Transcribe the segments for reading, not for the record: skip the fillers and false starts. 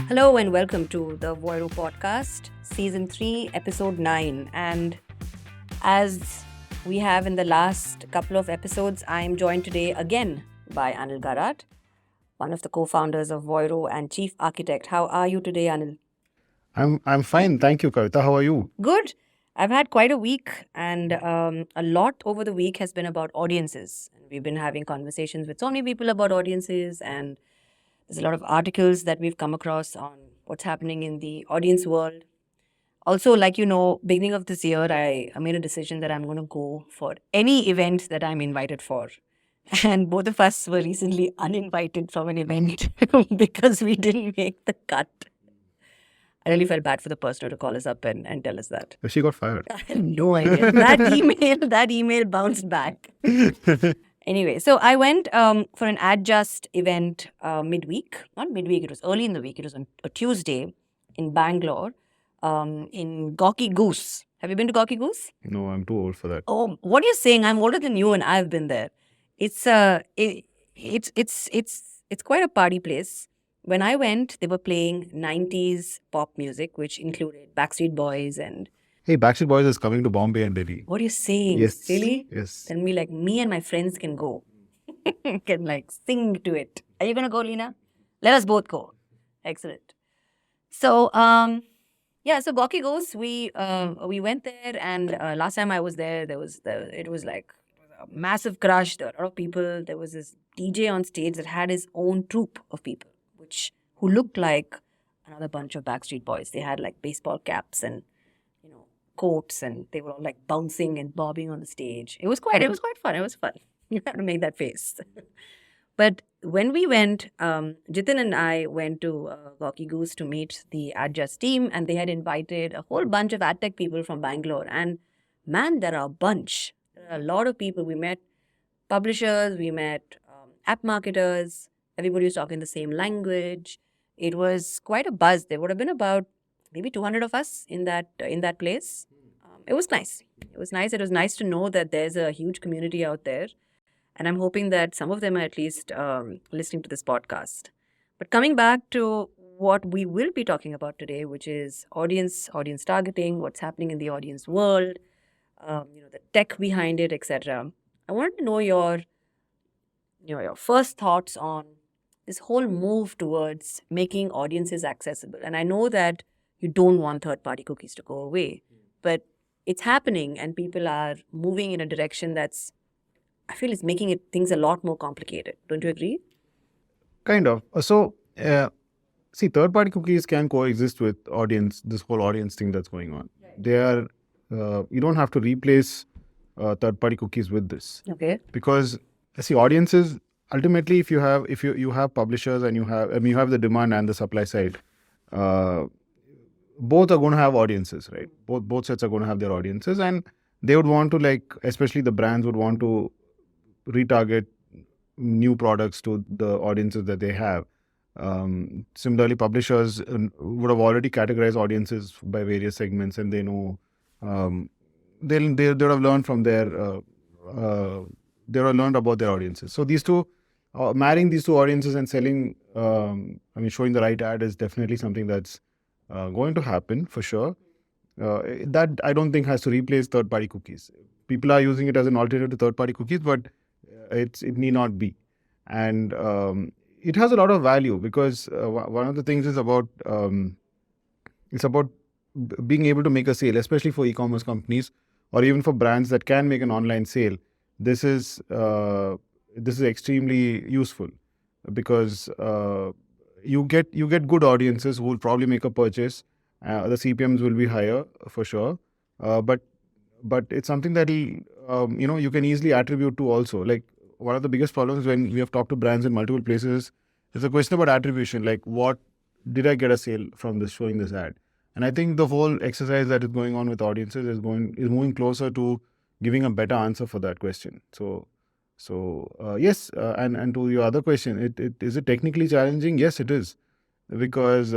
Hello and welcome to the Voiro podcast, season 3, episode 9. And as we have in the last couple of episodes, I am joined today again by Anil Karat, one of the co-founders of Voiro and chief architect. How are you today, Anil? I'm fine. Thank you, Kavita. How are you? Good. I've had quite a week, and a lot over the week has been about audiences. And we've been having conversations with so many people about audiences, and there's a lot of articles that we've come across on what's happening in the audience world. Also, like you know, beginning of this year, I made a decision that I'm going to go for any event that I'm invited for. And both of us were recently uninvited from an event because we didn't make the cut. I really felt bad for the person to call us up and tell us that. She got fired. I had no idea. That email bounced back. Anyway, so I went for an Adjust event midweek. Not midweek, it was early in the week. It was on a Tuesday in Bangalore, in Goki Goose. Have you been to Goki Goose? No, I'm too old for that. Oh, what are you saying? I'm older than you and I've been there. It's quite a party place. When I went, they were playing 90s pop music, which included Backstreet Boys and... Hey, Backstreet Boys is coming to Bombay and Delhi. What are you saying? Yes. Really? Yes. Then me and my friends can go. Can sing to it. Are you going to go, Leena? Let us both go. Excellent. So, so Goki Goes, we went there, and last time I was there, it was like a massive crush. There were a lot of people. There was this DJ on stage that had his own troupe of people, who looked like another bunch of Backstreet Boys. They had baseball caps and coats, and they were all bouncing and bobbing on the stage. It was quite fun. It was fun. You have to make that face. But when we went, Jitin and I went to Goki Goose to meet the Adjust team, and they had invited a whole bunch of ad tech people from Bangalore. And man, there are a bunch. There are a lot of people. We met publishers, we met app marketers. Everybody was talking the same language. It was quite a buzz. There would have been about maybe 200 of us in that place. It was nice. It was nice to know that there's a huge community out there. And I'm hoping that some of them are at least listening to this podcast. But coming back to what we will be talking about today, which is audience targeting, what's happening in the audience world, the tech behind it, etc. I wanted to know your first thoughts on this whole move towards making audiences accessible. And I know that you don't want third-party cookies to go away, but it's happening, and people are moving in a direction that's, I feel, it's making things a lot more complicated. Don't you agree? Kind of. See, third-party cookies can coexist with this whole audience thing that's going on. Right. They are, you don't have to replace third-party cookies with this. Okay. Because, see, audiences, ultimately, if you have publishers and you have the demand and the supply side, both are going to have audiences, right? Both sets are going to have their audiences, and they would want to, especially the brands would want to retarget new products to the audiences that they have. Similarly, publishers would have already categorized audiences by various segments, and they know they would have learned from they would have learned about their audiences. So these two, marrying these two audiences and selling, showing the right ad is definitely something that's going to happen for sure. That I don't think has to replace third-party cookies. People are using it as an alternative to third-party cookies, but it need not be. And it has a lot of value because one of the things is about it's about being able to make a sale, especially for e-commerce companies or even for brands that can make an online sale. This is extremely useful because you get good audiences who will probably make a purchase. The CPMs will be higher for sure, but it's something that you can easily attribute to also. Like, one of the biggest problems when we have talked to brands in multiple places is a question about attribution. Like, what did I get a sale from this showing this ad? And I think the whole exercise that is going on with audiences is moving closer to giving a better answer for that question. So yes, and to your other question, is it technically challenging? Yes, it is, because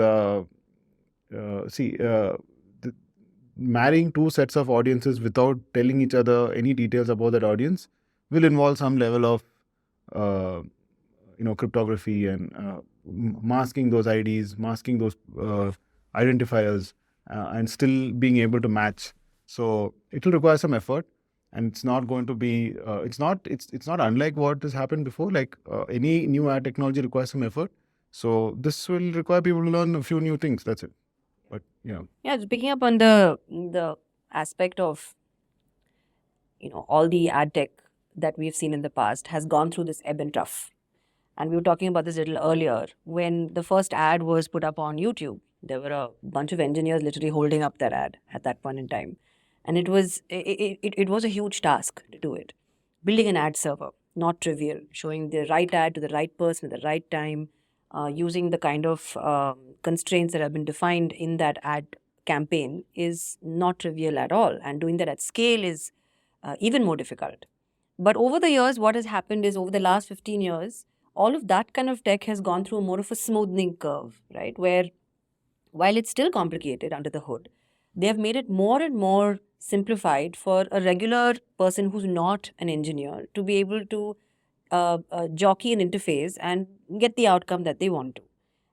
marrying two sets of audiences without telling each other any details about that audience will involve some level of cryptography and masking those IDs, masking those identifiers, and still being able to match. So it will require some effort, and it's not going to be. It's not unlike what has happened before. Like any new ad technology requires some effort. So this will require people to learn a few new things. That's it. But yeah. Yeah, just picking up on the aspect of all the ad tech that we've seen in the past has gone through this ebb and trough. And we were talking about this a little earlier. When the first ad was put up on YouTube, there were a bunch of engineers literally holding up that ad at that point in time. And it was a huge task to do it. Building an ad server, not trivial. Showing the right ad to the right person at the right time, using the kind of constraints that have been defined in that ad campaign is not trivial at all. And doing that at scale is even more difficult. But over the years, what has happened is over the last 15 years, all of that kind of tech has gone through more of a smoothening curve, right? Where while it's still complicated under the hood, they have made it more and more simplified for a regular person who's not an engineer to be able to jockey an interface and get the outcome that they want to.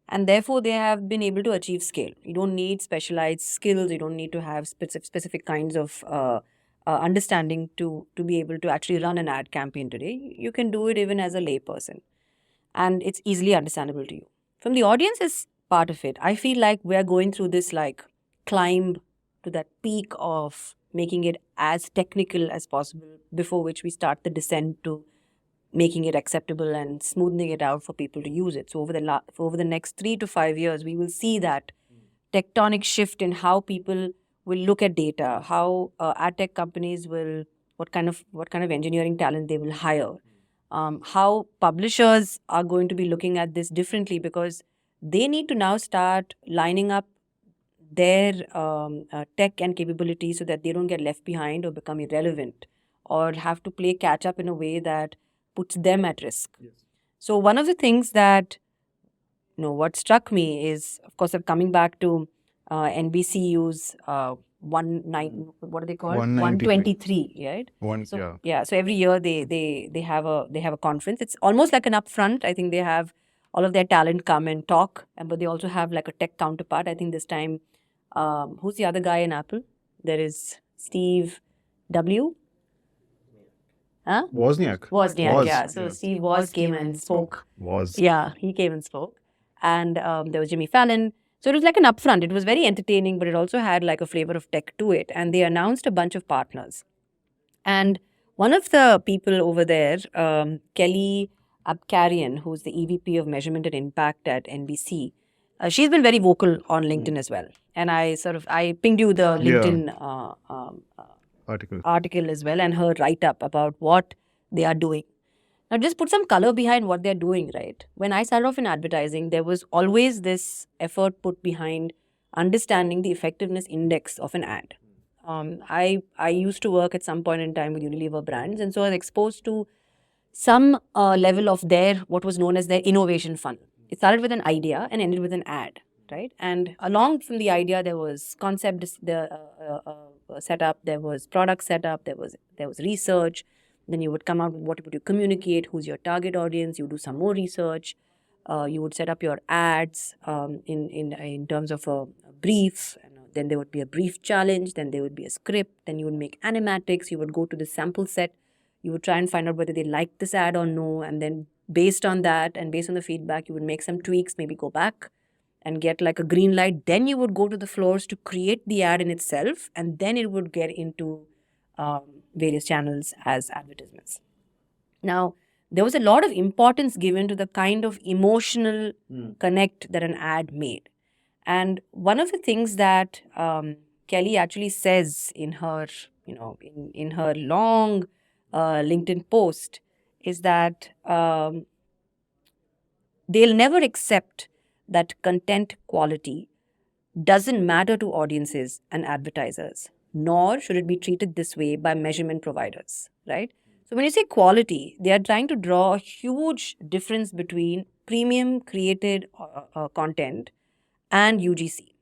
And therefore, they have been able to achieve scale. You don't need specialized skills. You don't need to have specific kinds of understanding to be able to actually run an ad campaign today. You can do it even as a layperson. And it's easily understandable to you. From the audience's part of it, I feel like we're going through this like climb to that peak of making it as technical as possible, before which we start the descent to making it acceptable and smoothing it out for people to use it. So over the next 3 to 5 years, we will see that tectonic shift in how people will look at data, how ad tech companies will, what kind of engineering talent they will hire, how publishers are going to be looking at this differently, because they need to now start lining up their tech and capabilities so that they don't get left behind or become irrelevant or have to play catch up in a way that puts them at risk. Yes. So one of the things that, what struck me is, of course, coming back to NBCU's what are they called? 123, right? So every year they have a conference. It's almost like an upfront. I think they have all of their talent come and talk, but they also have like a tech counterpart. I think this time, who's the other guy in Apple? There is Steve W. Huh? Wozniak. Yeah. So Steve Woz came and spoke. Yeah, he came and spoke. And there was Jimmy Fallon. So it was like an upfront. It was very entertaining, but it also had like a flavor of tech to it. And they announced a bunch of partners. And one of the people over there, Kelly Abcarian, who's the EVP of Measurement and Impact at NBC, she's been very vocal on LinkedIn as well. And I pinged you the LinkedIn article as well, and her write-up about what they are doing. Now, just put some color behind what they're doing, right? When I started off in advertising, there was always this effort put behind understanding the effectiveness index of an ad. I used to work at some point in time with Unilever brands, and so I was exposed to some level of what was known as their innovation funnel. It started with an idea and ended with an ad, right? And along from the idea, there was concept setup, there was product setup, there was research. Then you would come out with what would you communicate, who's your target audience, you do some more research, you would set up your ads in terms of a brief, and then there would be a brief challenge, then there would be a script, then you would make animatics, you would go to the sample set, you would try and find out whether they like this ad or no, and then based on that and based on the feedback, you would make some tweaks, maybe go back and get like a green light. Then you would go to the floors to create the ad in itself, and then it would get into various channels as advertisements. Now, there was a lot of importance given to the kind of emotional connect that an ad made. And one of the things that Kelly actually says in her, in her long LinkedIn post is that they'll never accept that content quality doesn't matter to audiences and advertisers, nor should it be treated this way by measurement providers, right? So when you say quality, they are trying to draw a huge difference between premium created content and UGC.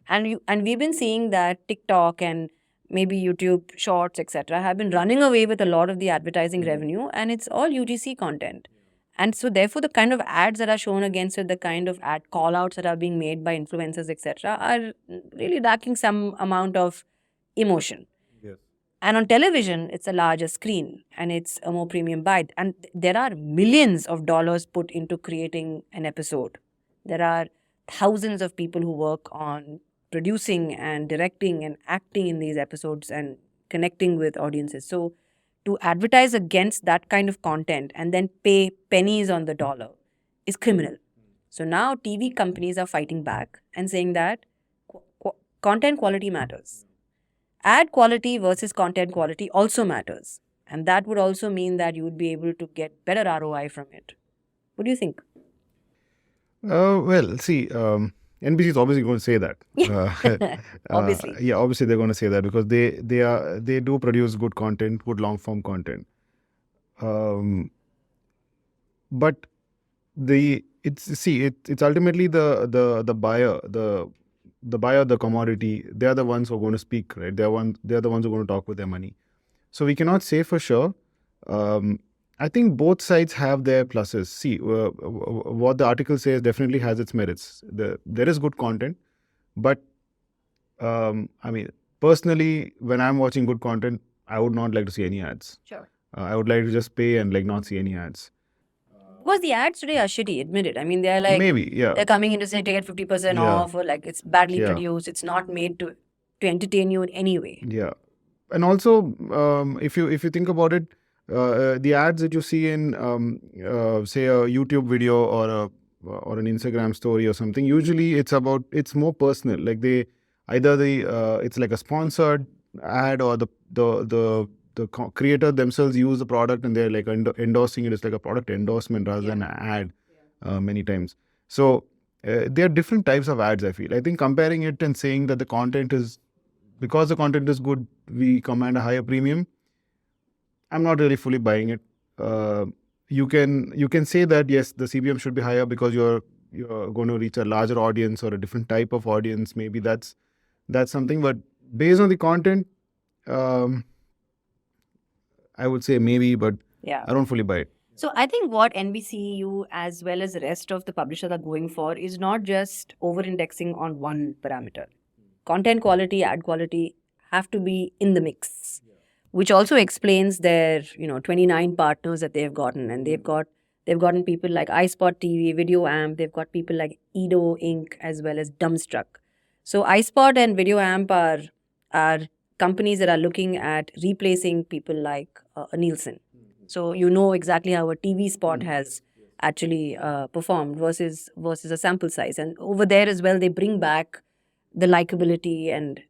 And we've been seeing that TikTok and maybe YouTube Shorts, etc., have been running away with a lot of the advertising revenue, and it's all UGC content. And so therefore the kind of ads that are shown against it, the kind of ad call outs that are being made by influencers, etc., are really lacking some amount of emotion. Yes. And on television, it's a larger screen and it's a more premium bite. And there are millions of dollars put into creating an episode. There are thousands of people who work on producing and directing and acting in these episodes and connecting with audiences. So to advertise against that kind of content and then pay pennies on the dollar is criminal. So now TV companies are fighting back and saying that content quality matters. Ad quality versus content quality also matters. And that would also mean that you would be able to get better ROI from it. What do you think? Well, see, NBC is obviously going to say that. Obviously. Yeah, obviously they're going to say that because they do produce good content, good long form content. But it's ultimately the buyer, the buyer of the commodity. They are the ones who are going to speak, right? They're the ones who are going to talk with their money. So we cannot say for sure. I think both sides have their pluses. See, what the article says definitely has its merits. There is good content, but I mean, personally, when I'm watching good content, I would not like to see any ads. Sure. I would like to just pay and like not see any ads. Because the ads today are shitty, admit it. I mean, they're like, Maybe, yeah. they're coming in to say take it 50% Yeah. off, or like it's badly Yeah. produced. It's not made to entertain you in any way. Yeah, and also if you think about it, the ads that you see in say a YouTube video or an Instagram story or something, usually it's more personal. Like it's like a sponsored ad, or the creator themselves use the product and they're like endorsing it. It's like a product endorsement rather than an ad many times. So there are different types of ads, I feel. I think comparing it and saying that the content is, because the content is good, we command a higher premium, I'm not really fully buying it. You can say that yes, the CPM should be higher because you're going to reach a larger audience or a different type of audience. Maybe that's something. But based on the content, I would say maybe, but Yeah. I don't fully buy it. So I think what NBCU as well as the rest of the publishers are going for is not just over-indexing on one parameter. Content quality, ad quality have to be in the mix, which also explains their 29 partners that they've gotten, and they've gotten people like iSpot TV, Video Amp. They've got people like EDO Inc. as well as Dumbstruck. So iSpot and Video Amp are companies that are looking at replacing people like Nielsen. So you know exactly how a TV spot has actually performed versus a sample size. And over there as well, they bring back the likability and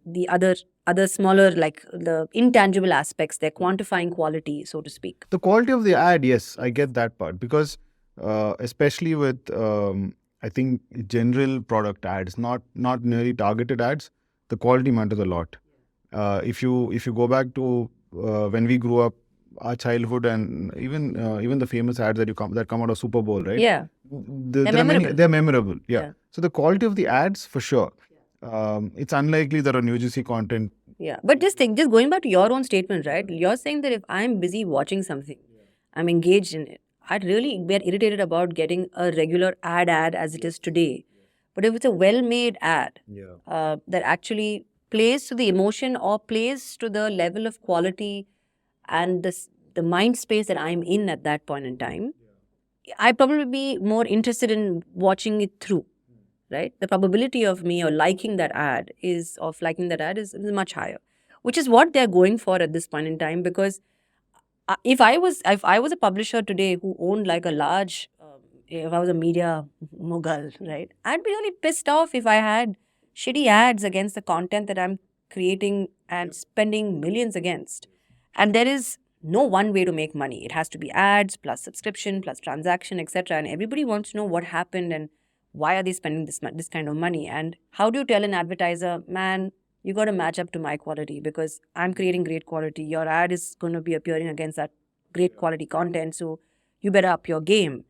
the other smaller, like the intangible aspects. They're quantifying quality, so to speak. The quality of the ad, yes, I get that part, because especially with I think general product ads, not nearly targeted ads, the quality matters a lot. If you go back to when we grew up, our childhood, and even the famous ads that come out of Super Bowl, right? Yeah. They're memorable. They're memorable. Yeah. So the quality of the ads, for sure. It's unlikely that on UGC content. Yeah. But just going back to your own statement, right? You're saying that if I'm busy watching something, I'm engaged in it, I'd really get irritated about getting a regular ad as it is today. But if it's a well-made ad that actually plays to the emotion or plays to the level of quality and the mind space that I'm in at that point in time, I'd probably be more interested in watching it through, right? The probability of me liking that ad is much higher, which is what they're going for at this point in time. Because if I was a publisher today who owned like a large, if I was a media mogul, right, I'd be really pissed off if I had shitty ads against the content that I'm creating and spending millions against. And there is no one way to make money. It has to be ads plus subscription plus transaction, etc. And everybody wants to know what happened and why are they spending this kind of money. And how do you tell an advertiser, man, you got to match up to my quality because I'm creating great quality. Your ad is going to be appearing against that great quality content, so you better up your game.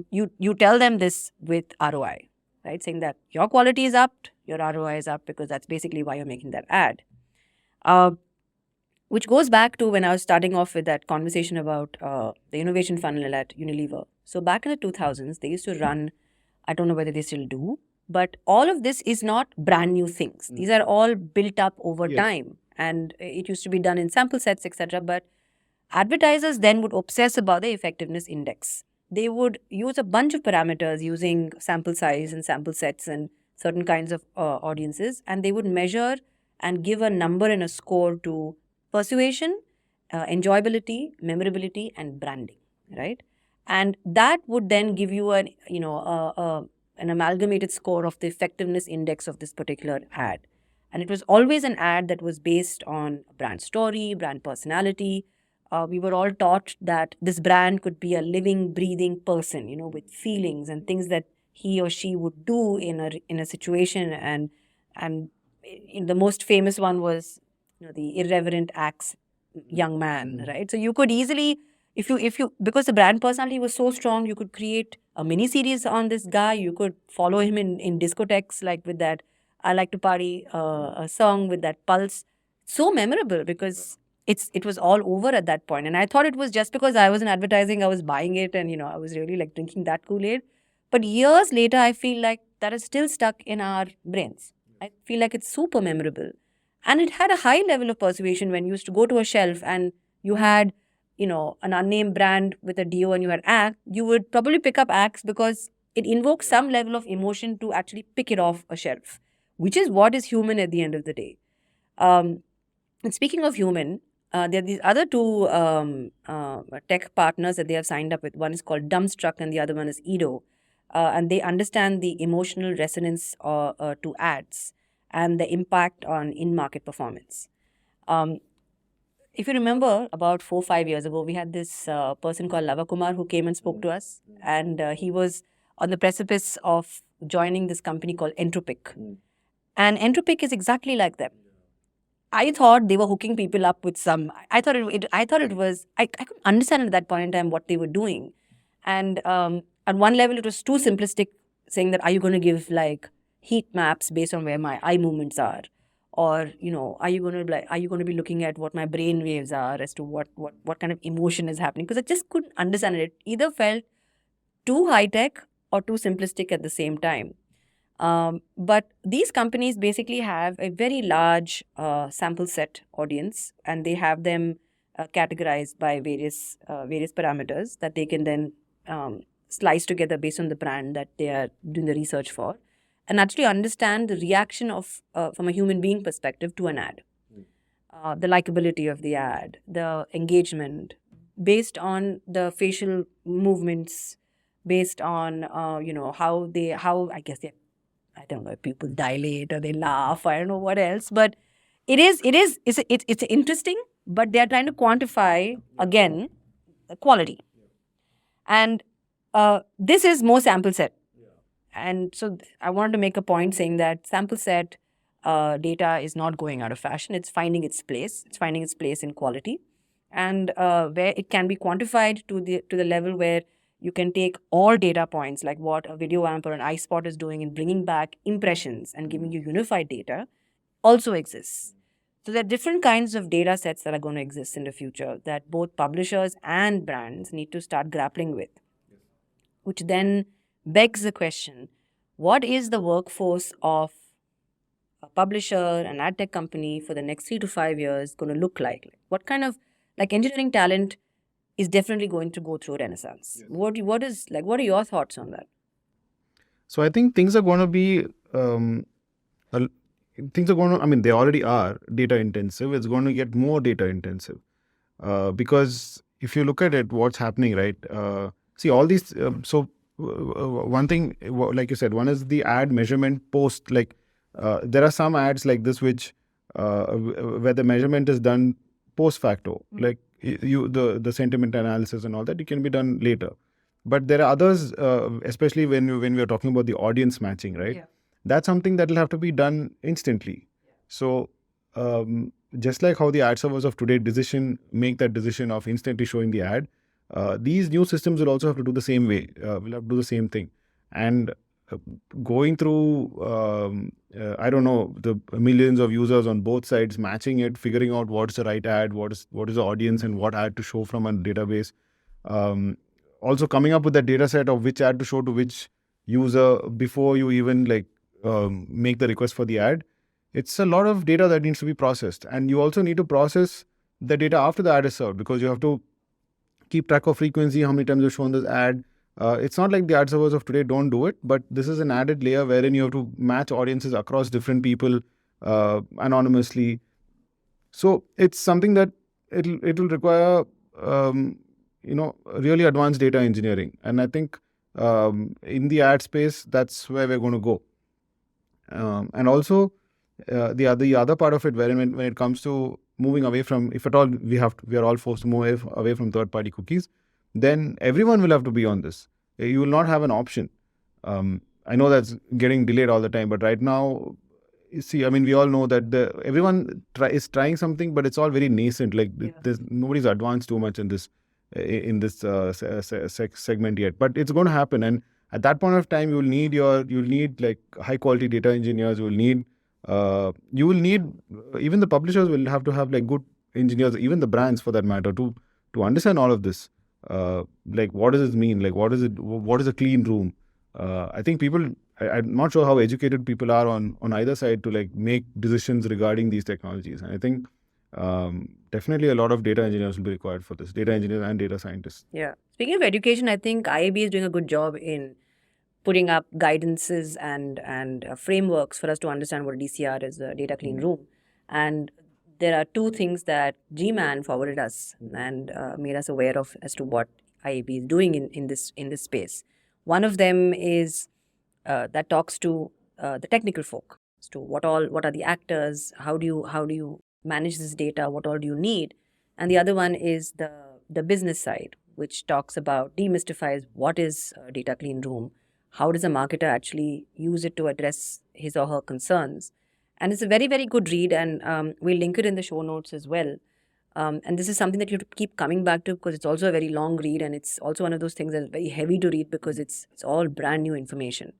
You tell them this with ROI, right? Saying that your quality is up, your ROI is up, because that's basically why you're making that ad. which goes back to when I was starting off with that conversation about the innovation funnel at Unilever. So back in the 2000s, they used to run, I don't know whether they still do, but all of this is not brand new things. These are all built up over time, and it used to be done in sample sets, etc. But advertisers then would obsess about the effectiveness index. They would use a bunch of parameters using sample size and sample sets and certain kinds of audiences, and they would measure and give a number and a score to persuasion, enjoyability, memorability, and branding, right? And that would then give you an an amalgamated score of the effectiveness index of this particular ad. And it was always an ad that was based on brand story, brand personality. We were all taught that this brand could be a living, breathing person, with feelings and things that he or she would do in a situation. And the most famous one was the irreverent acts young man, right? So you could easily, if you because the brand personality was so strong, you could create a mini series on this guy. You could follow him in discotheques, like with that "I Like to Party" a song with that pulse. So memorable because it was all over at that point. And I thought it was just because I was in advertising, I was buying it, and I was really like drinking that Kool-Aid. But years later, I feel like that is still stuck in our brains. I feel like it's super memorable. And it had a high level of persuasion when you used to go to a shelf and you had, an unnamed brand with a DO and you had Axe. You would probably pick up Axe because it invokes some level of emotion to actually pick it off a shelf, which is what is human at the end of the day. And speaking of human, there are these other two tech partners that they have signed up with. One is called Dumbstruck and the other one is EDO. And they understand the emotional resonance to ads and the impact on in-market performance. If you remember, about 4 or 5 years ago, we had this person called Lava Kumar who came and spoke to us. And he was on the precipice of joining this company called Entropic. And Entropic is exactly like them. I thought they were hooking people up with some. I thought it was. I couldn't understand at that point in time what they were doing, and at one level it was too simplistic, saying that are you going to give like heat maps based on where my eye movements are, or are you going to be looking at what my brain waves are as to what kind of emotion is happening? Because I just couldn't understand it. It either felt too high tech or too simplistic at the same time. But these companies basically have a very large sample set audience, and they have them categorized by various parameters that they can then slice together based on the brand that they are doing the research for, and actually understand the reaction of from a human being perspective to an ad, the likability of the ad, the engagement, based on the facial movements, based on how I guess I don't know if people dilate or they laugh. I don't know what else, but it's interesting. But they are trying to quantify again the quality, and this is more sample set. And so I wanted to make a point saying that sample set data is not going out of fashion. It's finding its place. It's finding its place in quality, and where it can be quantified to the level where you can take all data points, like what a video amp or an iSpot is doing in bringing back impressions and giving you unified data, also exists. So there are different kinds of data sets that are going to exist in the future that both publishers and brands need to start grappling with, which then begs the question, what is the workforce of a publisher, an ad tech company for the next 3 to 5 years going to look like? What kind of, engineering talent is definitely going to go through a renaissance. Yes. What are your thoughts on that? So I think things are going to be, they already are data intensive. It's going to get more data intensive because if you look at it, what's happening, right? See all these, one thing, like you said, one is the ad measurement post, there are some ads like this, which where the measurement is done post facto, like the sentiment analysis and all that, it can be done later. But there are others, especially when we are talking about the audience matching, right? Yeah. That's something that will have to be done instantly. Yeah. So just like how the ad servers of today make that decision of instantly showing the ad, these new systems will also have to do the same way. Will have to do the same thing. And going through, I don't know, the millions of users on both sides, matching it, figuring out what's the right ad, what is the audience, and what ad to show from a database. Also coming up with that data set of which ad to show to which user before you even make the request for the ad. It's a lot of data that needs to be processed, and you also need to process the data after the ad is served, because you have to keep track of frequency, how many times you've shown this ad. It's not like the ad servers of today don't do it, but this is an added layer wherein you have to match audiences across different people anonymously. So it's something that it will require really advanced data engineering, and I think in the ad space that's where we're going to go. And also the other part of it, wherein when it comes to moving away from, if at all we are all forced to move away from third-party cookies, then everyone will have to be on this. You will not have an option. I know that's getting delayed all the time, but right now, you see, I mean, we all know that everyone is trying something, but it's all very nascent. There's nobody's advanced too much in this segment yet, but it's going to happen. And at that point of time, you'll need like high quality data engineers. You will need even the publishers will have to have like good engineers, even the brands for that matter, to understand all of this. Like, what does it mean? Like, what is a clean room? I think I'm not sure how educated people are on either side to like make decisions regarding these technologies. And I think definitely a lot of data engineers will be required for this, data engineers and data scientists. Yeah. Speaking of education, I think IAB is doing a good job in putting up guidances and frameworks for us to understand what DCR is, a data clean room. And there are two things that GMAN forwarded us and made us aware of as to what IAB is doing in this space. One of them is that talks to the technical folk as to what are the actors, how do you manage this data, what all do you need, and the other one is the business side, which talks about demystifies what is a data clean room, how does a marketer actually use it to address his or her concerns. And it's a very, very good read, and we'll link it in the show notes as well. And this is something that you have to keep coming back to, because it's also a very long read, and it's also one of those things that's very heavy to read because it's all brand new information.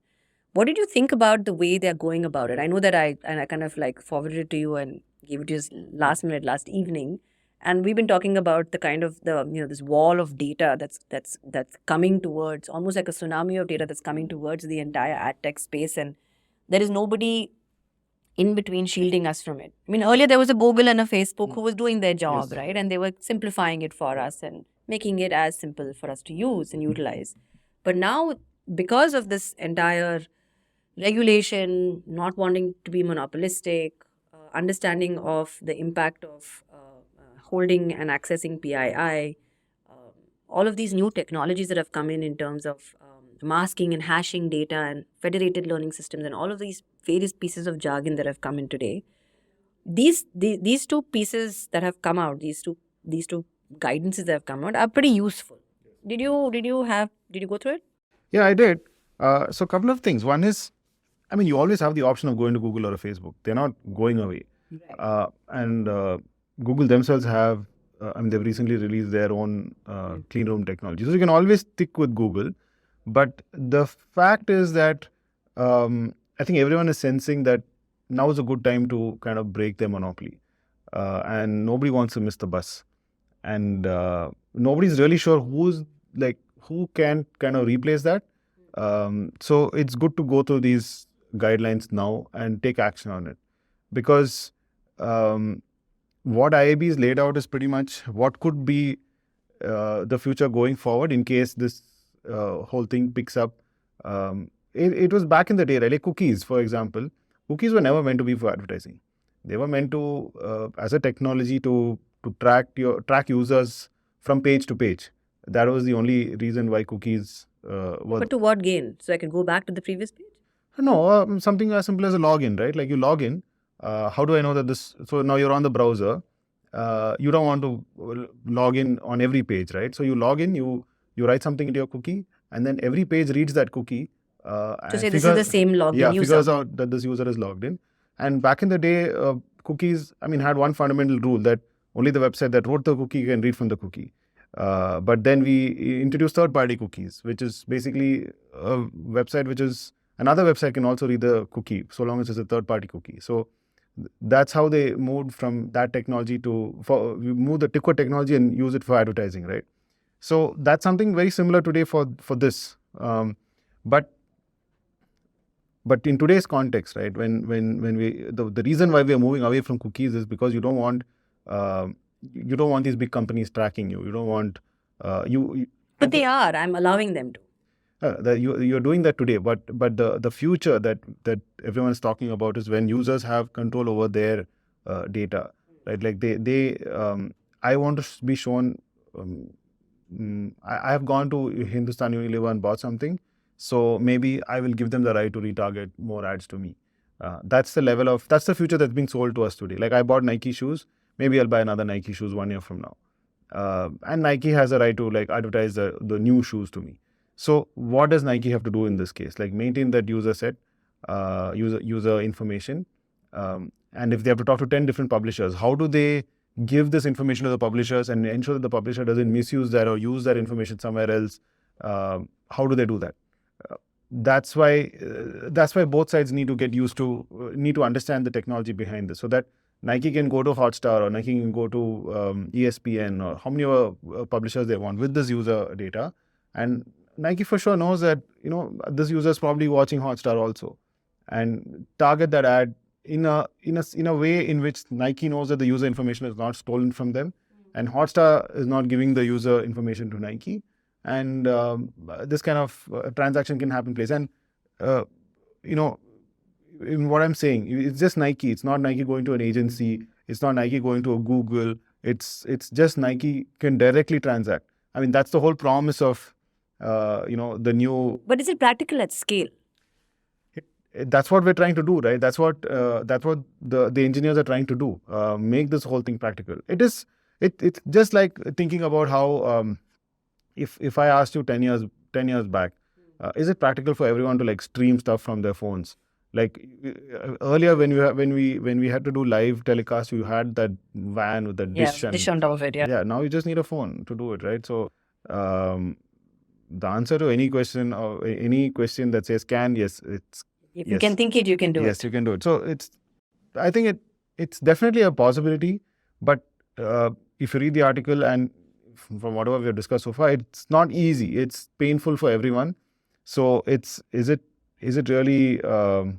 What did you think about the way they're going about it? I know that I kind of like forwarded it to you and gave it to you last evening. And we've been talking about the kind of this wall of data that's coming towards, almost like a tsunami of data that's coming towards the entire ad tech space, and there is nobody in between shielding us from it. I mean, earlier there was a Google and a Facebook who was doing their job, yes, right? And they were simplifying it for us and making it as simple for us to use and utilize. But now, because of this entire regulation, not wanting to be monopolistic, understanding of the impact of holding and accessing PII, all of these new technologies that have come in terms of masking and hashing data and federated learning systems and all of these various pieces of jargon that have come in today, these two pieces that have come out, these two guidances that have come out are pretty useful. Did you go through it? Yeah, I did. So a couple of things. One is, I mean, you always have the option of going to Google or a Facebook. They're not going away. Right. And Google themselves have, they've recently released their own clean room technology. So you can always stick with Google. But the fact is that I think everyone is sensing that now is a good time to kind of break their monopoly. And nobody wants to miss the bus. And nobody's really sure who can kind of replace that. So it's good to go through these guidelines now and take action on it, because what IAB has laid out is pretty much what could be the future going forward in case this whole thing picks up. It was back in the day, right? Like cookies, for example. Cookies were never meant to be for advertising. They were meant to as a technology to track users from page to page. That was the only reason why cookies were. But to what gain? So I can go back to the previous page? No, something as simple as a login, right? Like you log in. How do I know that this? So now you're on the browser. You don't want to log in on every page, right? So you log in, you write something into your cookie, and then every page reads that cookie. To say this is the same login user. Yeah, figures out that this user is logged in. And back in the day, cookies, had one fundamental rule that only the website that wrote the cookie can read from the cookie. But then we introduced third-party cookies, which is basically a website which is another website can also read the cookie, so long as it's a third-party cookie. So that's how they moved from that technology we move the TikTok technology and use it for advertising, right? So that's something very similar today for this. But in today's context, right, when we the reason why we are moving away from cookies is because you don't want these big companies tracking you. You don't want But they are. I'm allowing them to. You're doing that today, but the future that everyone is talking about is when users have control over their data, right? Like I want to be shown. I have gone to Hindustan Unilever and bought something, so maybe I will give them the right to retarget more ads to me. That's the future that's being sold to us today. Like I bought Nike shoes, maybe I'll buy another Nike shoes 1 year from now, and Nike has a right to like advertise the new shoes to me. So what does Nike have to do in this case? Like maintain that user set, user information, and if they have to talk to 10 different publishers, how do they give this information to the publishers and ensure that the publisher doesn't misuse that or use that information somewhere else? How do they do that? That's why both sides need to get used to, need to understand the technology behind this, so that Nike can go to Hotstar or Nike can go to ESPN or how many publishers they want with this user data. And Nike for sure knows that, this user is probably watching Hotstar also, and target that ad in a way in which Nike knows that the user information is not stolen from them, and Hotstar is not giving the user information to Nike, and this kind of transaction can happen place. And in what I'm saying, it's just Nike. It's not Nike going to an agency. It's not Nike going to a Google. It's just Nike can directly transact. I mean, that's the whole promise of the new. But is it practical at scale? That's what we're trying to do, right? That's what the engineers are trying to do. Make this whole thing practical. It's just like thinking about how if I asked you 10 years back, is it practical for everyone to like stream stuff from their phones? Like earlier when we had to do live telecast, you had that van with the dish on top of it. Yeah, now you just need a phone to do it, right? So the answer to any question or any question that says can, yes, it's if you can think it, you can do it. Yes, you can do it. So I think it's definitely a possibility, but if you read the article and from whatever we have discussed so far, it's not easy. It's painful for everyone. So is it really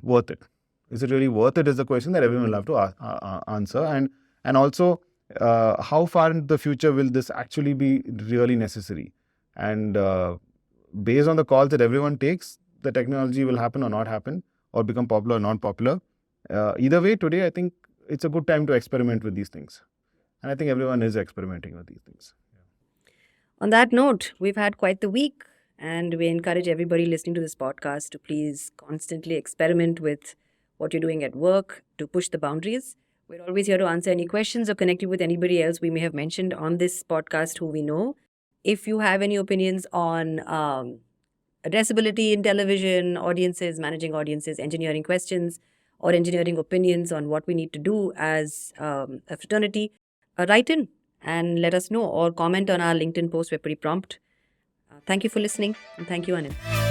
worth it? Is it really worth it is the question that everyone will have to answer. And also, how far into the future will this actually be really necessary? And based on the calls that everyone takes, the technology will happen or not happen, or become popular or not popular. Either way, today, I think it's a good time to experiment with these things. And I think everyone is experimenting with these things. On that note, we've had quite the week, and we encourage everybody listening to this podcast to please constantly experiment with what you're doing at work to push the boundaries. We're always here to answer any questions or connect you with anybody else we may have mentioned on this podcast who we know. If you have any opinions on addressability in television, audiences, managing audiences, engineering questions, or engineering opinions on what we need to do as a fraternity, write in and let us know, or comment on our LinkedIn post. We're pretty prompt. Thank you for listening, and thank you, Anil.